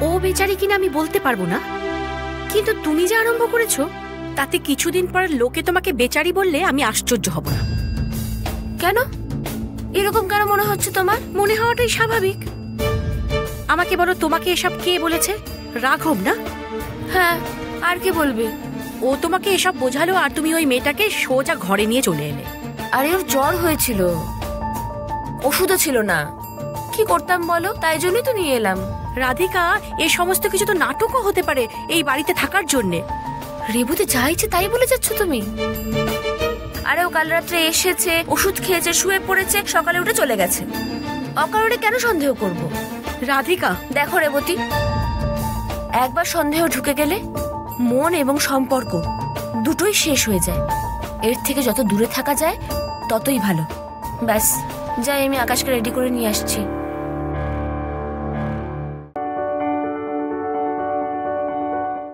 ও বেচারি কিনা আমি বলতে পারবো না, কিন্তু তুমি যে আরম্ভ করেছো তাতে কিছুদিন পর লোকে তোমাকে বেচারি বললে আমি আশ্চর্য হব না। কেন এরকম কেন মনে হচ্ছে তোমার? মনে হওয়াটাই স্বাভাবিক। আমাকে বলো, তোমাকে এসব কে বলেছে? রাঘব না? হ্যাঁ, আর কে বলবে? ও তোমাকে এসব বোঝালো আর তুমি ওই মেয়েটাকে সোজা ঘরে নিয়ে চলে এলে। আরে ওর জ্বর হয়েছিল, ওষুধও ছিল না, কি করতাম বলো? তাই জন্যই তো নিয়ে এলাম। রাধিকা, এই সমস্ত কিছু তো নাটকও হতে পারে এই বাড়িতে থাকার জন্যে। রেবুতে যা ইচ্ছে তাই বলে যাচ্ছ তুমি। আরে ও কাল রাত্রে এসেছে, ওষুধ খেয়েছে, শুয়ে পড়েছে, সকালে উঠে চলে গেছে। অকারণে কেন সন্দেহ করব? রাধিকা দেখো রেবতী, একবার সন্দেহ ঢুকে গেলে মন এবং সম্পর্ক দুটোই শেষ হয়ে যায়। এর থেকে যত দূরে থাকা যায় ততই ভালো। ব্যাস, যাই আমি আকাশকে রেডি করে নিয়ে আসছি।